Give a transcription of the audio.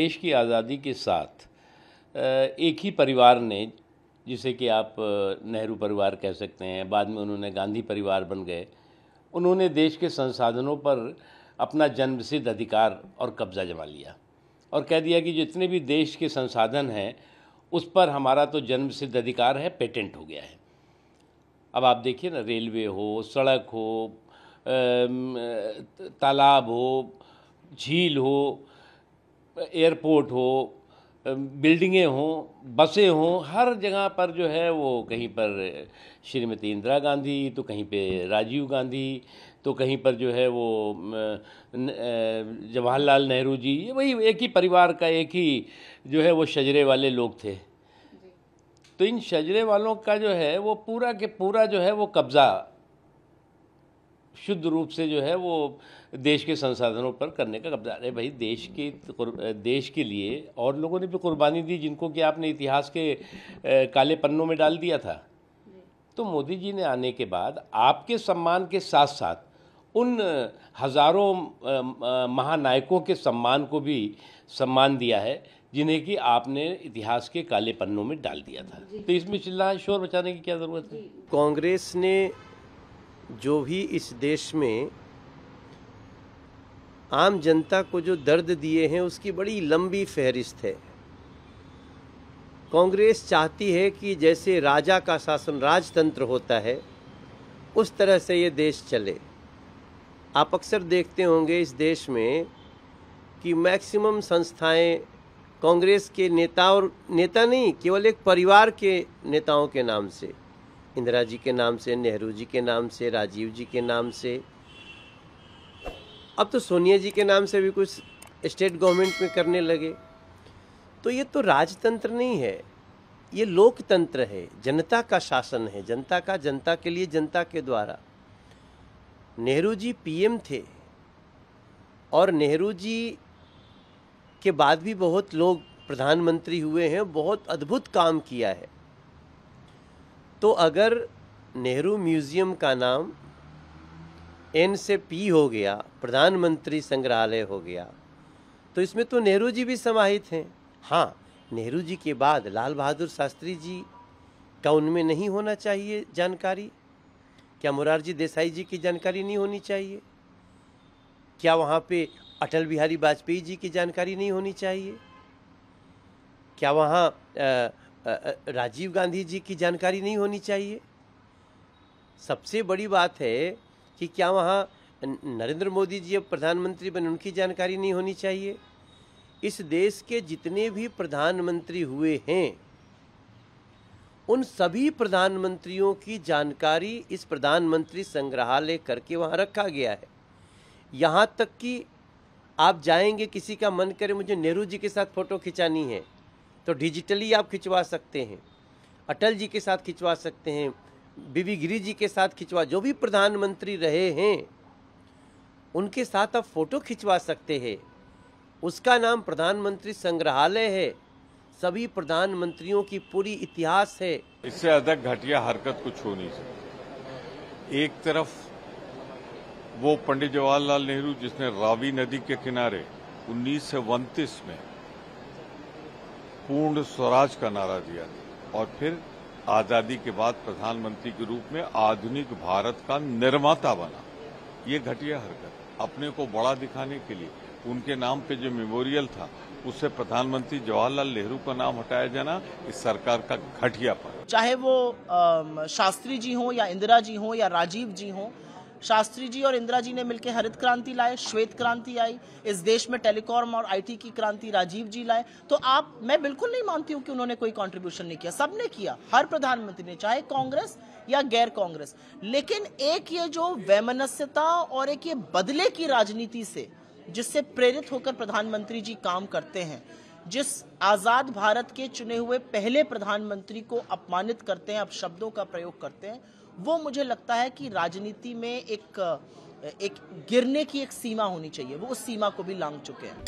देश की आज़ादी के साथ एक ही परिवार ने, जिसे कि आप नेहरू परिवार कह सकते हैं, बाद में उन्होंने गांधी परिवार बन गए, उन्होंने देश के संसाधनों पर अपना जन्मसिद्ध अधिकार और कब्ज़ा जमा लिया और कह दिया कि जितने भी देश के संसाधन हैं उस पर हमारा तो जन्मसिद्ध अधिकार है, पेटेंट हो गया है। अब आप देखिए ना, रेलवे हो, सड़क हो, तालाब हो, झील हो, एयरपोर्ट हो, बिल्डिंगें हों, बसें हों, हर जगह पर जो है वो कहीं पर श्रीमती इंदिरा गांधी, तो कहीं पे राजीव गांधी, तो कहीं पर जो है वो जवाहरलाल नेहरू जी, ये वही एक ही परिवार का एक ही जो है वो शजरे वाले लोग थे। तो इन शजरे वालों का जो है वो पूरा के पूरा जो है वो कब्ज़ा शुद्ध रूप से जो है वो देश के संसाधनों पर करने का कब्जा। अरे भाई, देश के लिए और लोगों ने भी कुर्बानी दी जिनको कि आपने इतिहास के काले पन्नों में डाल दिया था। तो मोदी जी ने आने के बाद आपके सम्मान के साथ साथ उन हज़ारों महानायकों के सम्मान को भी सम्मान दिया है जिन्हें कि आपने इतिहास के काले पन्नों में डाल दिया था। तो इसमें चिल्ला शोर मचाने की क्या ज़रूरत है? कांग्रेस ने जो भी इस देश में आम जनता को जो दर्द दिए हैं उसकी बड़ी लंबी फहरिस्त है। कांग्रेस चाहती है कि जैसे राजा का शासन, राजतंत्र होता है, उस तरह से ये देश चले। आप अक्सर देखते होंगे इस देश में कि मैक्सिमम संस्थाएं कांग्रेस के नेता, और नेता नहीं, केवल एक परिवार के नेताओं के नाम से, इंदिरा जी के नाम से, नेहरू जी के नाम से, राजीव जी के नाम से, अब तो सोनिया जी के नाम से भी कुछ स्टेट गवर्नमेंट में करने लगे। तो ये तो राजतंत्र नहीं है, ये लोकतंत्र है, जनता का शासन है, जनता का, जनता के लिए, जनता के द्वारा। नेहरू जी पीएम थे और नेहरू जी के बाद भी बहुत लोग प्रधानमंत्री हुए हैं, बहुत अद्भुत काम किया है। तो अगर नेहरू म्यूजियम का नाम एन से पी हो गया, प्रधानमंत्री संग्रहालय हो गया, तो इसमें तो नेहरू जी भी समाहित हैं। हाँ, नेहरू जी के बाद लाल बहादुर शास्त्री जी का उनमें नहीं होना चाहिए जानकारी? क्या मोरारजी देसाई जी की जानकारी नहीं होनी चाहिए? क्या वहाँ पे अटल बिहारी वाजपेयी जी की जानकारी नहीं होनी चाहिए? क्या वहाँ राजीव गांधी जी की जानकारी नहीं होनी चाहिए? सबसे बड़ी बात है कि क्या वहाँ नरेंद्र मोदी जी अब प्रधानमंत्री बने, उनकी जानकारी नहीं होनी चाहिए? इस देश के जितने भी प्रधानमंत्री हुए हैं उन सभी प्रधानमंत्रियों की जानकारी इस प्रधानमंत्री संग्रहालय करके वहाँ रखा गया है। यहाँ तक कि आप जाएंगे, किसी का मन करे मुझे नेहरू जी के साथ फ़ोटो खिंचानी है तो डिजिटली आप खिंचवा सकते हैं, अटल जी के साथ खिंचवा सकते हैं, बीबी गिरी जी के साथ खिंचवा, जो भी प्रधानमंत्री रहे हैं उनके साथ आप फ़ोटो खिंचवा सकते हैं। उसका नाम प्रधानमंत्री संग्रहालय है, सभी प्रधानमंत्रियों की पूरी इतिहास है। इससे अधिक घटिया हरकत कुछ हो नहीं सकती। एक तरफ वो पंडित जवाहरलाल नेहरू जिसने रावी नदी के किनारे 1929 में पूर्ण स्वराज का नारा दिया और फिर आजादी के बाद प्रधानमंत्री के रूप में आधुनिक भारत का निर्माता बना, ये घटिया हरकत। अपने को बड़ा दिखाने के लिए उनके नाम पे जो मेमोरियल था उससे प्रधानमंत्री जवाहरलाल नेहरू का नाम हटाया जाना इस सरकार का घटियापन। चाहे वो शास्त्री जी हों या इंदिरा जी हों या राजीव जी हों, शास्त्री जी और इंदिरा जी ने मिलकर हरित क्रांति लाए, श्वेत क्रांति आई, इस देश में टेलीकॉम और आईटी की क्रांति राजीव जी लाए। तो मैं बिल्कुल नहीं मानती हूँ कि उन्होंने कोई कंट्रीब्यूशन नहीं किया, सबने किया, हर प्रधानमंत्री ने, चाहे कांग्रेस या गैर कांग्रेस। लेकिन एक ये जो वैमनस्यता और एक ये बदले की राजनीति से जिससे प्रेरित होकर प्रधानमंत्री जी काम करते हैं, जिस आजाद भारत के चुने हुए पहले प्रधानमंत्री को अपमानित करते हैं, अपशब्दों का प्रयोग करते हैं, वो मुझे लगता है कि राजनीति में एक गिरने की एक सीमा होनी चाहिए। वो उस सीमा को भी लांघ चुके हैं।